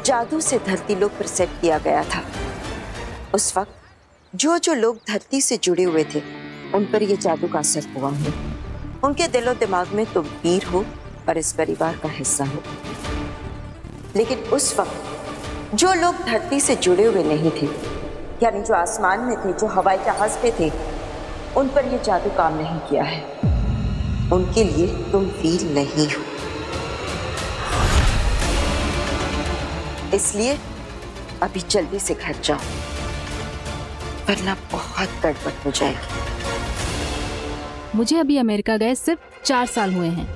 जादू से धरती लोक पर सेट किया गया था। उस वक्त जो जो लोग धरती से जुड़े हुए थे उन पर यह जादू का असर हुआ है। उनके दिलो दिमाग में तुम वीर हो और इस परिवार का हिस्सा हो। लेकिन उस वक्त जो लोग धरती से जुड़े हुए नहीं थे, यानी जो आसमान में थे, जो हवाई जहाज पे थे, उन पर यह जादू काम नहीं किया है। उनके लिए तुम वीर नहीं हो। इसलिए अभी जल्दी से घर जाओ, वरना बहुत गड़बड़ हो जाएगी। मुझे अभी अमेरिका गए सिर्फ 4 साल हुए हैं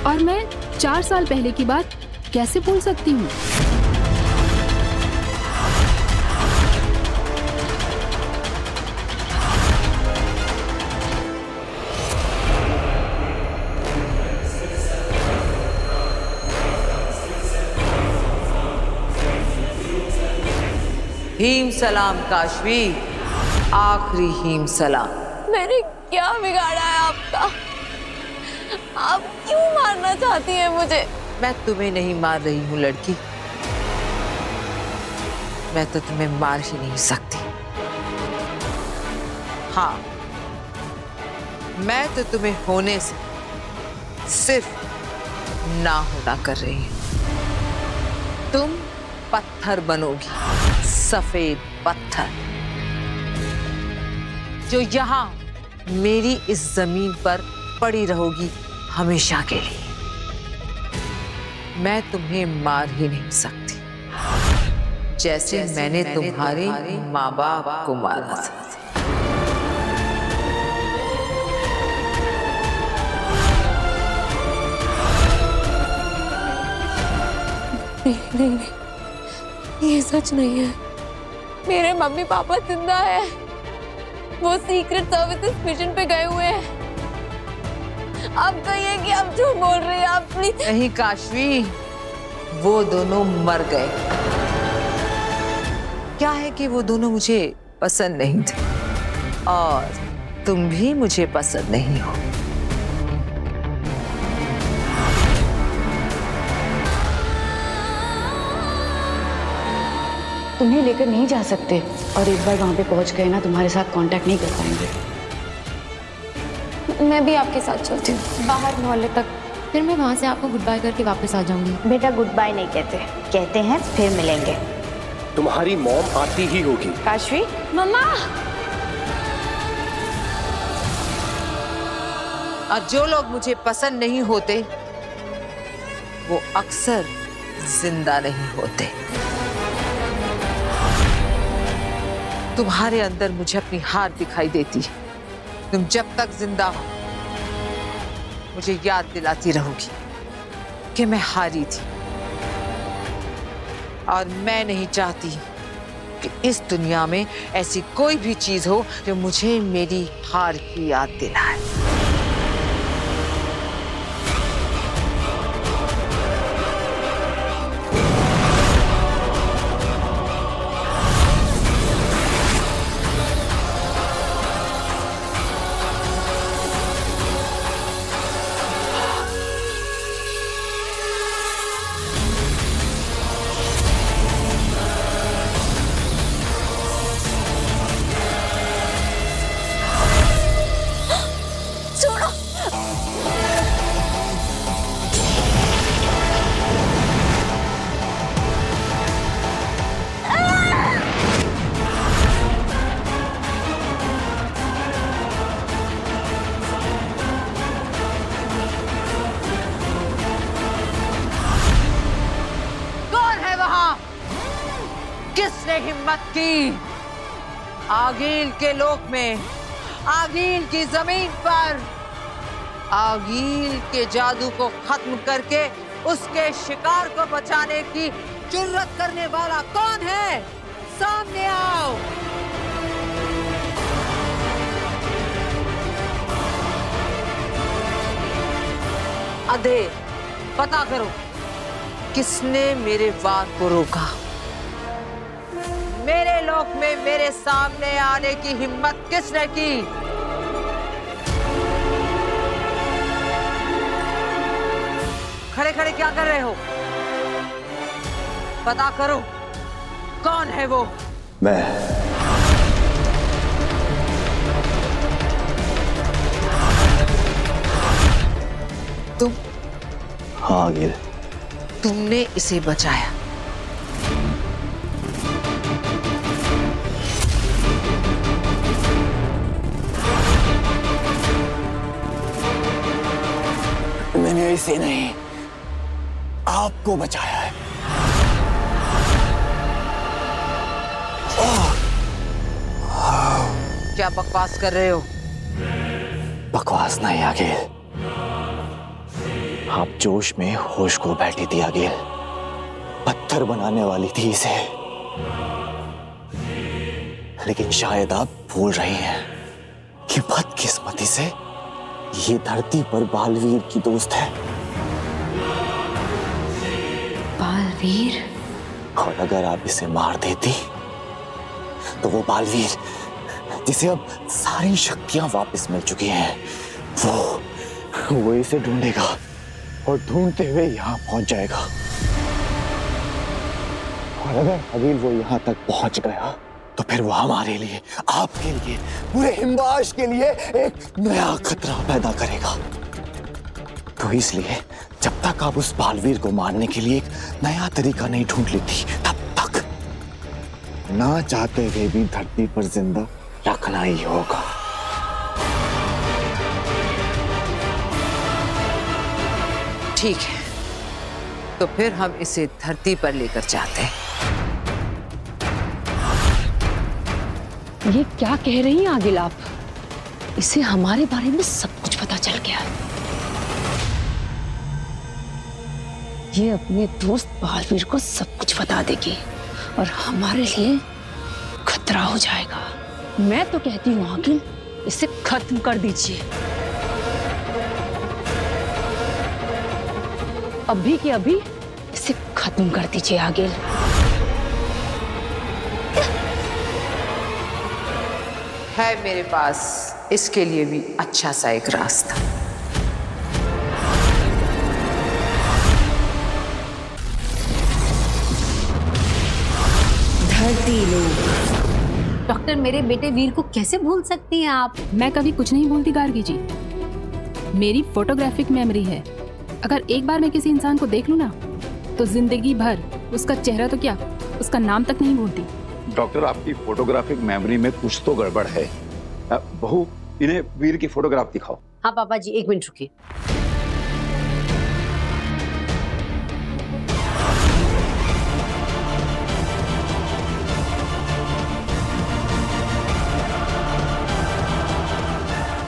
और मैं 4 साल पहले की बात कैसे भूल सकती हूँ? हीम सलाम काशवी, आखिरी हीम सलाम। मैंने क्या बिगाड़ा है आपका? आप क्यों मारना चाहती हैं मुझे? मैं तुम्हें नहीं मार रही हूँ लड़की, मैं तो तुम्हें मार ही नहीं सकती। हाँ, मैं तो तुम्हें होने से सिर्फ ना होना कर रही हूँ। तुम पत्थर बनोगी, सफेद पत्थर, जो यहाँ मेरी इस जमीन पर पड़ी रहोगी हमेशा के लिए। मैं तुम्हें मार ही नहीं सकती, जैसे मैंने तुम्हारे माँ बाप को मारा था। नहीं, ये सच नहीं है। मेरे मम्मी पापा जिंदा है, वो सीक्रेट सर्विसेज मिशन पे गए हुए हैं। आप कहिए कि आप झूठ बोल रही हैं, आप प्लीज। नहीं काशवी, वो दोनों मर गए। क्या है कि वो दोनों मुझे पसंद नहीं थे और तुम भी मुझे पसंद नहीं हो। तुम्हें लेकर नहीं जा सकते और एक बार वहां पे पहुंच गए ना, तुम्हारे साथ कांटेक्ट नहीं कर पाएंगे। मैं भी आपके साथ चलती हूँ बाहर मोहल्ले तक, फिर मैं वहां से आपको गुड बाय करके वापस आ जाऊंगी। बेटा गुड बाय नहीं कहते, कहते हैं फिर मिलेंगे। तुम्हारी मॉम आती ही होगी। काशवी, मम्मा। और जो लोग मुझे पसंद नहीं होते वो अक्सर जिंदा नहीं होते। तुम्हारे अंदर मुझे अपनी हार दिखाई देती है। तुम जब तक जिंदा हो मुझे याद दिलाती रहोगी कि मैं हारी थी, और मैं नहीं चाहती कि इस दुनिया में ऐसी कोई भी चीज हो जो मुझे मेरी हार की याद दिलाए। किसने हिम्मत की आगील के लोक में, आगील की जमीन पर, आगील के जादू को खत्म करके उसके शिकार को बचाने की जुर्रत करने वाला कौन है? सामने आओ। अधे पता करो किसने मेरे वार को रोका। मेरे लोक में मेरे सामने आने की हिम्मत किसने की? खड़े खड़े क्या कर रहे हो? पता करो कौन है वो। मैं तुम? हाँ आगिल। तुमने इसे बचाया। मैंने इसे नहीं, आपको बचाया है। क्या बकवास कर रहे हो? बकवास नहीं आगिल, आप जोश में होश को बैठी थी आगिल, पत्थर बनाने वाली थी इसे। लेकिन शायद आप भूल रही हैं कि बदकिस्मती से ये धरती पर बालवीर की दोस्त है। बालवीर? और अगर आप इसे मार देती तो वो बालवीर जिसे अब सारी शक्तियां वापस मिल चुकी हैं, वो इसे ढूंढेगा और ढूंढते हुए यहाँ पहुंच जाएगा। और अगर अभी वो यहाँ तक पहुंच गया तो फिर वो हमारे लिए, आपके लिए, पूरे हिमवाश के लिए एक नया खतरा पैदा करेगा। तो इसलिए जब तक आप उस बालवीर को मारने के लिए एक नया तरीका नहीं ढूंढ लेती, तब तक ना चाहते हुए भी धरती पर जिंदा रखना ही होगा। ठीक है, तो फिर हम इसे धरती पर लेकर जाते हैं। ये क्या कह रही हैं आगिल आप? इसे हमारे बारे में सब कुछ पता चल गया। ये अपने दोस्त बालवीर को सब कुछ बता देगी और हमारे लिए खतरा हो जाएगा। मैं तो कहती हूँ आगिल, इसे खत्म कर दीजिए। अभी के अभी इसे खत्म कर दीजिए आगिल। है मेरे पास इसके लिए भी अच्छा सा एक रास्ता। धरती लोग। डॉक्टर, मेरे बेटे वीर को कैसे भूल सकती हैं आप? मैं कभी कुछ नहीं भूलती गार्गी जी। मेरी फोटोग्राफिक मेमोरी है। अगर एक बार मैं किसी इंसान को देख लूं ना, तो जिंदगी भर उसका चेहरा तो क्या, उसका नाम तक नहीं भूलती। डॉक्टर, आपकी फोटोग्राफिक मेमोरी में कुछ तो गड़बड़ है। बहू, इन्हें वीर की फोटोग्राफ दिखाओ। हाँ पापा जी, एक मिनट रुकिए।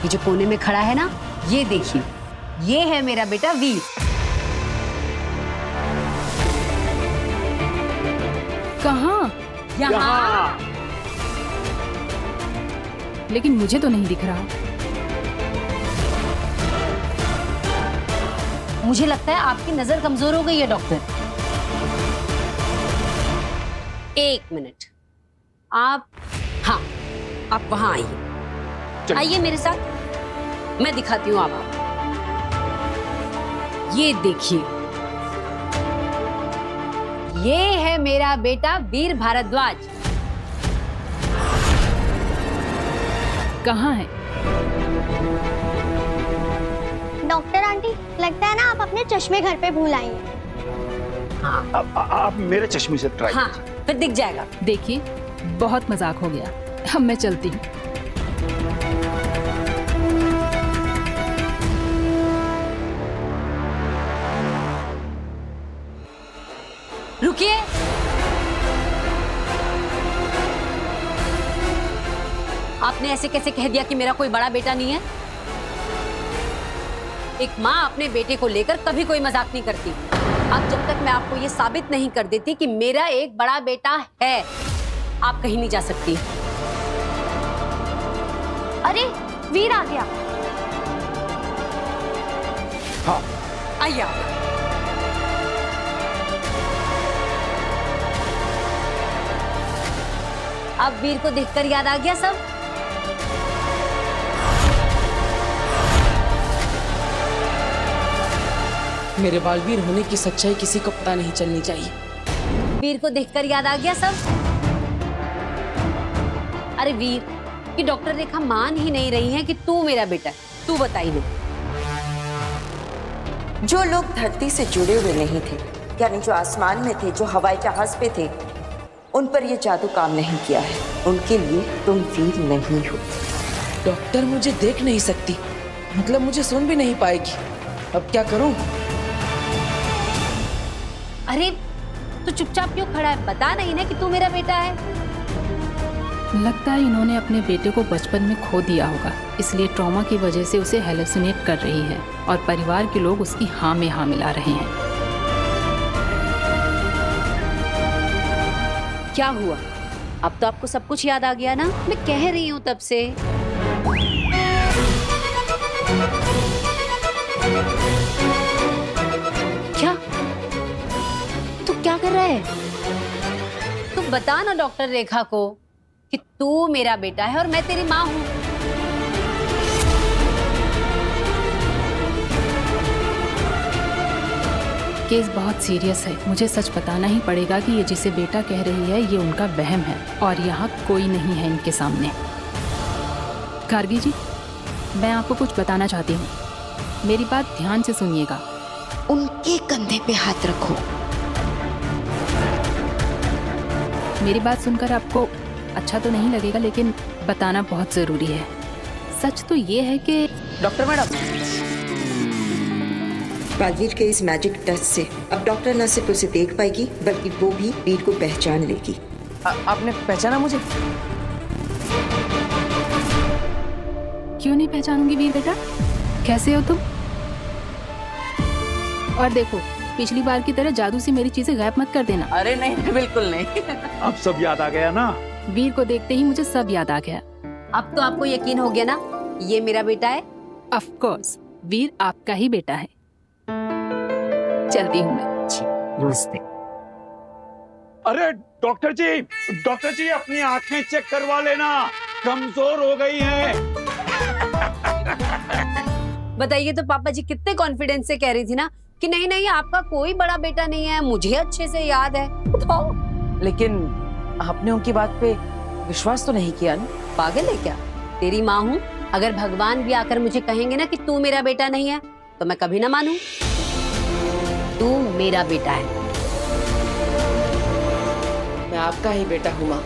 ये जो कोने में खड़ा है ना, ये देखिए, ये है मेरा बेटा वीर। कहाँ? यहाँ। लेकिन मुझे तो नहीं दिख रहा। मुझे लगता है आपकी नजर कमजोर हो गई है डॉक्टर। एक मिनट, आप, हाँ, आप वहां आइए। आइए मेरे साथ, मैं दिखाती हूँ आपको। ये देखिए, ये है मेरा बेटा वीर भारद्वाज। कहाँ है? डॉक्टर आंटी, लगता है ना आप अपने चश्मे घर पे भूल आई हैं। हाँ। आप मेरे चश्मे से ट्राई हाँ, फिर दिख जाएगा। देखिए, बहुत मजाक हो गया। अब मैं चलती हूँ। रुकिए। आपने ऐसे कैसे कह दिया कि मेरा कोई बड़ा बेटा नहीं है? एक माँ अपने बेटे को लेकर कभी कोई मजाक नहीं करती। अब जब तक मैं आपको ये साबित नहीं कर देती कि मेरा एक बड़ा बेटा है, आप कहीं नहीं जा सकती। अरे, वीर आ गया। हाँ, आइए आप। अब वीर को देखकर याद आ गया सब? मेरे बालवीर होने की सच्चाई किसी को पता नहीं चलनी चाहिए। वीर को देखकर याद आ गया सब? अरे वीर, कि डॉक्टर रेखा मान ही नहीं रही है कि तू मेरा बेटा है। तू बताई ना। जो लोग धरती से जुड़े हुए नहीं थे, यानी जो आसमान में थे, जो हवाई जहाज पे थे, उन पर यह जादू काम नहीं किया है। उनके लिए तुम वीर नहीं हो। डॉक्टर मुझे देख नहीं सकती, मतलब मुझे सुन भी नहीं पाएगी। अब क्या करूं? अरे तू चुपचाप क्यों खड़ा है? बता नहीं ना कि तू मेरा बेटा है। लगता है इन्होंने अपने बेटे को बचपन में खो दिया होगा, इसलिए ट्रॉमा की वजह से उसे हेलुसिनेट कर रही है और परिवार के लोग उसकी हाँ में हाँ मिला रहे हैं। क्या हुआ? अब तो आपको सब कुछ याद आ गया ना? मैं कह रही हूँ तब से। क्या? तू क्या कर रहा है? तू बता ना डॉक्टर रेखा को कि तू मेरा बेटा है और मैं तेरी माँ हूँ। केस बहुत सीरियस है। मुझे सच बताना ही पड़ेगा कि ये जिसे बेटा कह रही है ये उनका वहम है और यहाँ कोई नहीं है इनके सामने। गार्गी जी, मैं आपको कुछ बताना चाहती हूँ, मेरी बात ध्यान से सुनिएगा। उनके कंधे पे हाथ रखो। मेरी बात सुनकर आपको अच्छा तो नहीं लगेगा, लेकिन बताना बहुत जरूरी है। सच तो ये है कि डॉक्टर मैडम, बालवीर के इस मैजिक टच से अब डॉक्टर न सिर्फ उसे देख पाएगी बल्कि वो भी वीर को पहचान लेगी। आपने पहचाना मुझे? क्यों नहीं पहचानूंगी वीर बेटा? कैसे हो तुम? और देखो, पिछली बार की तरह जादू से मेरी चीजें गायब मत कर देना। अरे नहीं, बिल्कुल नहीं। अब सब याद आ गया ना? वीर को देखते ही मुझे सब याद आ गया। अब तो आपको यकीन हो गया ना ये मेरा बेटा है? ऑफ कोर्स, वीर आपका ही बेटा है। चलती हूँ मैं। नमस्ते। अरे डॉक्टर जी अपनी आंखें चेक करवा लेना, कमजोर हो गई हैं। बताइए तो पापा जी कितने कॉन्फिडेंस से कह रही थी ना कि नहीं नहीं आपका कोई बड़ा बेटा नहीं है, मुझे अच्छे से याद है। उठाओ। लेकिन आपने उनकी बात पे विश्वास तो नहीं किया ना? पागल है क्या? तेरी माँ हूँ, अगर भगवान भी आकर मुझे कहेंगे ना कि तू मेरा बेटा नहीं है तो मैं कभी ना मानूं। तू मेरा बेटा है। मैं आपका ही बेटा हूँ माँ,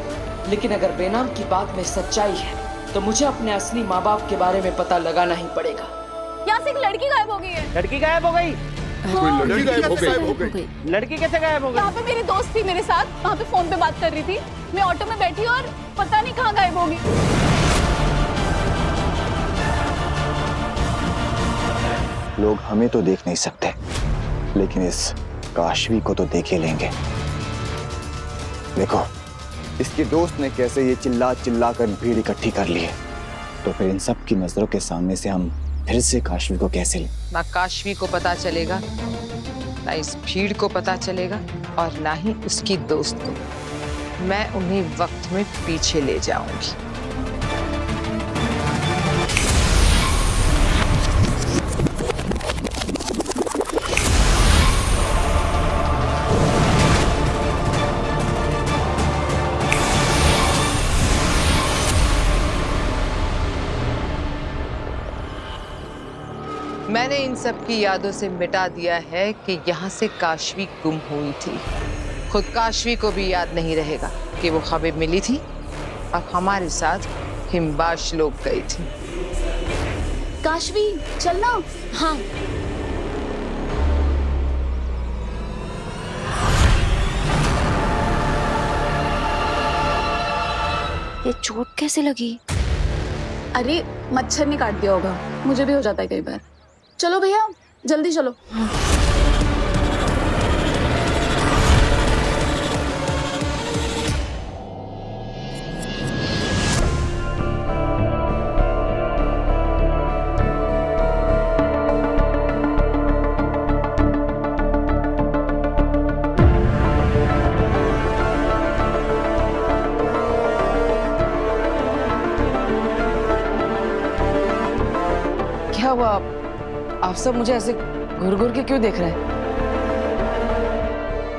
लेकिन अगर बेनाम की बात में सच्चाई है तो मुझे अपने असली माँ बाप के बारे में पता लगाना ही पड़ेगा। यहाँ से एक लड़की गायब हो गई है। लड़की गायब हो गई? हाँ। लड़की गायब हो गई? लड़की कैसे गायब हो गई? यहाँ पे मेरी दोस्त थी मेरे साथ, वहाँ पे फोन पे बात कर रही थी। मैं ऑटो में बैठी और पता नहीं कहाँ गायब हो गई। लोग हमें तो देख नहीं सकते, लेकिन इस काशवी को तो देख ही लेंगे। देखो, इसके दोस्त ने कैसे ये चिल्ला चिल्ला कर भीड़ इकट्ठी कर ली है, तो फिर इन सब की नजरों के सामने से हम फिर से काशवी को कैसे लें? ना काशवी को पता चलेगा, ना इस भीड़ को पता चलेगा और ना ही उसकी दोस्त को। मैं उन्हीं वक्त में पीछे ले जाऊंगी। मैंने इन सब की यादों से मिटा दिया है कि यहाँ से काशवी गुम हुई थी। खुद काशवी को भी याद नहीं रहेगा कि वो खबर मिली थी और हमारे साथ हिमबाश लोग गई थी। काशवी चलना। हाँ। ये चोट कैसे लगी? अरे मच्छर ने काट दिया होगा, मुझे भी हो जाता है कई बार। चलो भैया जल्दी चलो। क्या हुआ? आप सब मुझे ऐसे घूर घूर के क्यों देख रहे हैं?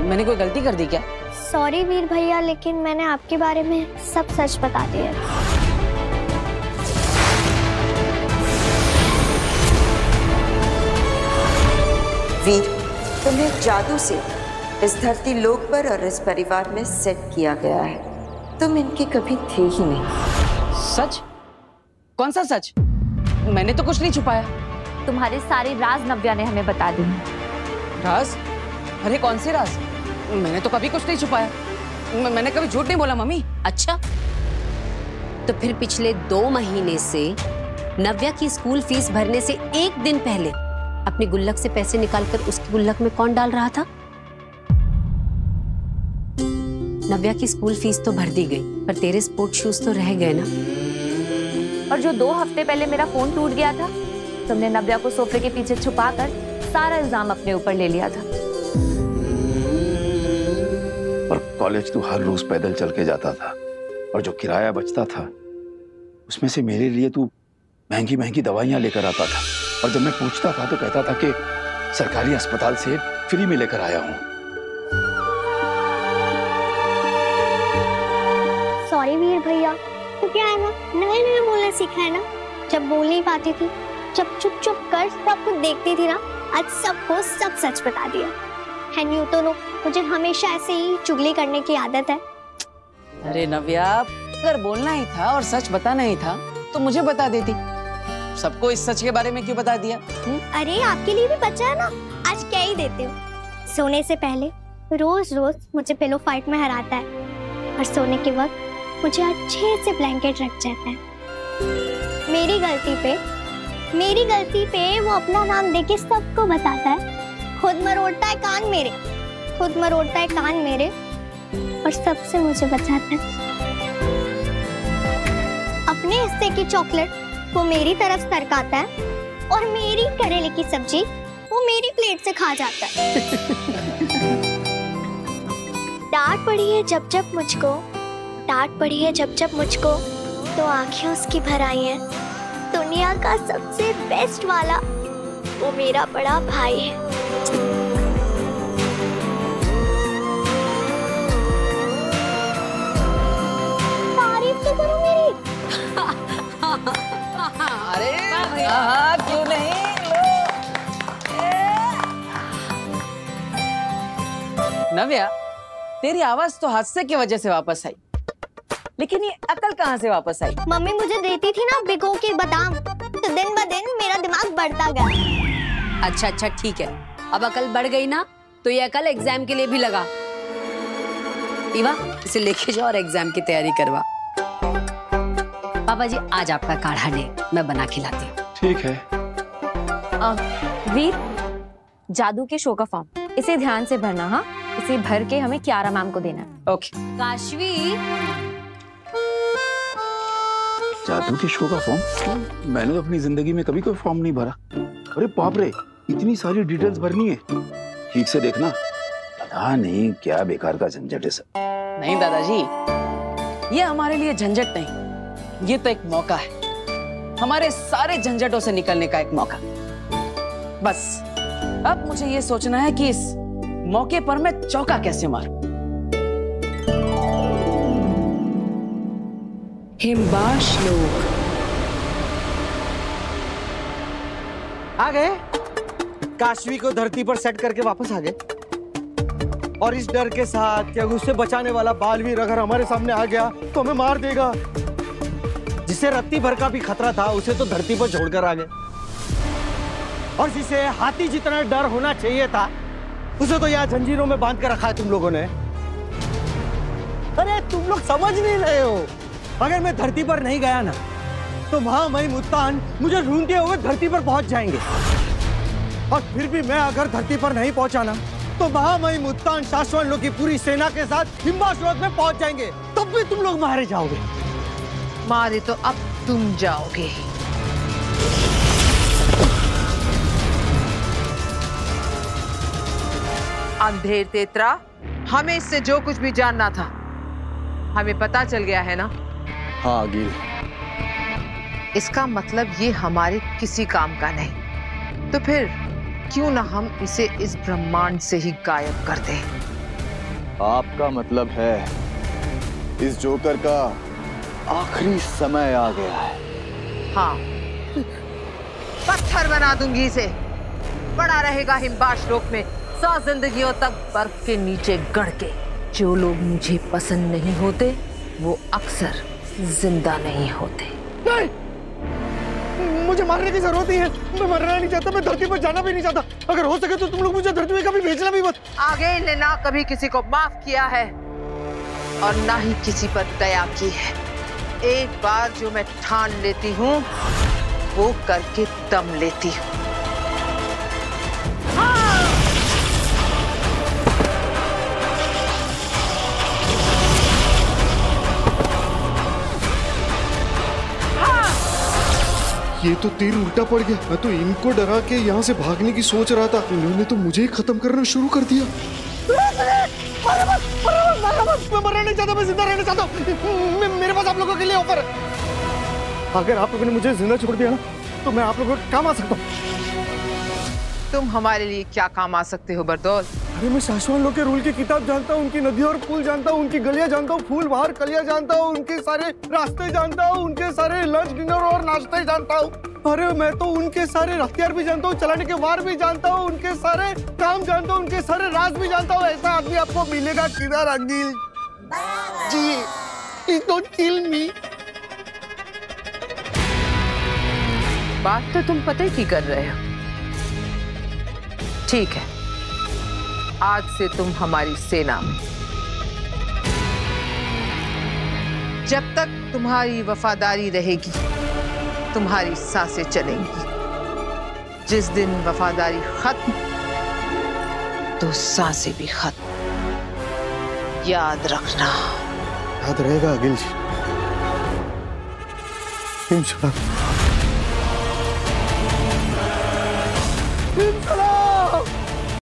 मैंने कोई गलती कर दी क्या? सॉरी वीर भैया, लेकिन मैंने आपके बारे में सब सच बता दिया। वीर, तुम्हें जादू से इस धरती लोक पर और इस परिवार में सेट किया गया है। तुम इनके कभी थे ही नहीं। सच? कौन सा सच? मैंने तो कुछ नहीं छुपाया। तुम्हारे सारे राज नव्या ने हमें बता दी। राज? अरे कौन से राज? मैंने तो कभी कुछ नहीं छुपाया। मैंने कभी झूठ नहीं बोला मम्मी। अच्छा, तो फिर पिछले 2 महीने से नव्या की स्कूल फीस भरने से 1 दिन पहले अपनी गुल्लक से पैसे निकालकर उसकी गुल्लक में कौन डाल रहा था? नव्या की स्कूल फीस तो भर दी गई, पर तेरे स्पोर्ट शूज तो रह गए ना। और जो 2 हफ्ते पहले मेरा फोन टूट गया था, तुमने नव्या को सोफे के पीछे छुपाकर सारा इल्जाम अपने ऊपर ले लिया था। और कॉलेज तू हर रोज पैदल चल के जाता था, और जो किराया बचता था उसमें से मेरे लिए तू महंगी महंगी दवाइयां लेकर आता था। और जब मैं पूछता था तो कहता था कि सरकारी अस्पताल से फ्री में लेकर आया हूं। सॉरी वीर भैया, तो क्या है ना, नए नए बोलना सीखा है ना। जब बोल नहीं पाती थी, जब चुप चुप कर सब कुछ देखती थी ना, आज सबको सब सच बता दिया। एंड यू तो नो, मुझे हमेशा ऐसे ही चुगली करने की आदत है। अरे नव्या, अगर बोलना ही था और सच बताना ही था तो मुझे बता देती। सबको इस सच के बारे में क्यों बता दिया? अरे आपके लिए भी बचा है ना, आज क्या ही देते हो। सोने से पहले रोज रोज मुझे पिलो फाइट में हराता है, और सोने के वक्त मुझे अच्छे से ब्लैंकेट रख जाता है। मेरी गलती पे वो अपना नाम देके सबको बताता है। खुद मरोड़ता है कान मेरे, और सबसे मुझे बचाता है। अपने हिस्से की चॉकलेट वो मेरी तरफ सरकाता है, और मेरी करेले की सब्जी वो मेरी प्लेट से खा जाता है। डांट पड़ी है जब जब मुझको, तो आंखें उसकी भर आई हैं। दुनिया का सबसे बेस्ट वाला वो मेरा बड़ा भाई है। तारीफ तो करो मेरी। अरे क्यों नहीं? नव्या, तेरी आवाज तो हादसे की वजह से वापस आई, लेकिन ये अकल कहाँ से वापस आई? मम्मी मुझे देती थी ना भिगो के बादाम, तो दिन ब दिन मेरा दिमाग बढ़ता गया। अच्छा ठीक है, अब अकल बढ़ गई ना, तो ये अकल एग्जाम के लिए भी लगा। ईवा, इसे लेके जाओ और एग्जाम की तैयारी करवा। पापा जी, आज आपका काढ़ा दे, मैं बना खिलाती हूँ। ठीक है। वीर, जादू के शो का फॉर्म इसे ध्यान से भरना। हाँ, इसे भर के हमें कियारा मैम को देना है। ओके। काशवी, जादू के शो का फॉर्म? मैंने तो अपनी जिंदगी में कभी कोई फॉर्म नहीं भरा। अरे बाप रे, इतनी सारी डिटेल्स भरनी है। ठीक से देखना, पता नहीं क्या बेकार का झंझट है सब। नहीं दादाजी, ये हमारे लिए झंझट नहीं, ये तो एक मौका है, हमारे सारे झंझटों से निकलने का एक मौका। बस अब मुझे ये सोचना है कि इस मौके पर मैं चौका कैसे मारूं। हिमबाश लोग आ गए। काशवी को धरती पर सेट करके वापस आ गए, और इस डर के साथ कि उससे बचाने वाला बालवीर अगर हमारे सामने आ गया तो हमें मार देगा। जिसे रत्ती भर का भी खतरा था उसे तो धरती पर छोड़कर आ गए, और जिसे हाथी जितना डर होना चाहिए था उसे तो यहाँ जंजीरों में बांध कर रखा है तुम लोगों ने। अरे तुम लोग समझ नहीं रहे हो, अगर मैं धरती पर नहीं गया ना, तो महामहिम मुत्तान मुझे ढूंढते हुए धरती पर पहुंच जाएंगे। और फिर भी मैं अगर धरती पर नहीं पहुंचा ना, तो महामहिम मुत्तान शाश्वत लोग की पूरी सेना के साथ हिमबाश लोक में पहुंच जाएंगे। तब भी तुम लोग मारे जाओगे। मारे तो अब तुम जाओगे। अंधेर तेतरा, हमें इससे जो कुछ भी जानना था हमें पता चल गया है ना? हाँ गिल। इसका मतलब ये हमारे किसी काम का नहीं, तो फिर क्यों ना हम इसे इस ब्रह्मांड से ही गायब कर दें। आपका मतलब है इस जोकर का आखिरी समय आ गया है। हाँ, पत्थर बना दूंगी इसे, पड़ा रहेगा हिमबाश लोक में 100 जिंदगियों तक बर्फ के नीचे गड़ के। जो लोग मुझे पसंद नहीं होते वो अक्सर जिंदा नहीं होते। नहीं, मुझे मारने की जरूरत नहीं है। मैं मरना नहीं चाहता, मैं धरती पर जाना भी नहीं चाहता। अगर हो सके तो तुम लोग मुझे धरती में कभी भेजना भी मत। आगेल ने ना कभी किसी को माफ किया है और ना ही किसी पर दया की है। एक बार जो मैं ठान लेती हूँ वो करके दम लेती हूँ। ये तो तीर उल्टा पड़ गया। मैं तो इनको डरा के यहाँ से भागने की सोच रहा था, इन्होंने तो मुझे ही खत्म करना शुरू कर दिया। मैं मरना नहीं चाहता, मैं जिंदा रहना चाहता हूँ। मेरे पास आप लोगों के लिए ऑफर है। अगर आप लोगों ने मुझे जिंदा छोड़ दिया ना तो मैं आप लोगों को काम आ सकता हूँ। तुम हमारे लिए क्या काम आ सकते हो बरदौल? अरे मैं शाश्वत लोग के रूल की किताब जानता हूँ, उनकी नदियाँ और पुल जानता हूँ, उनकी गलियाँ जानता हूँ, फूल बाहर कलियाँ जानता हूँ, उनके सारे रास्ते जानता हूँ, उनके सारे लंच डिनर और नाश्ते जानता हूँ। अरे मैं तो उनके सारे हथियार भी जानता हूँ, चलाने के वार भी जानता हूँ, उनके सारे काम जानता हूँ, उनके सारे राज भी जानता हूँ। ऐसा आदमी आपको मिलेगा किधर अंगिल जी? डोंट किल मी। बात तो तुम पते की कर रहे हो। ठीक है, आज से तुम हमारी सेना में। जब तक तुम्हारी वफादारी रहेगी तुम्हारी सांसें चलेंगी। जिस दिन वफादारी खत्म तो सांसें भी खत्म। याद रखना। याद रहेगा अगिल जी, इंशाल्लाह।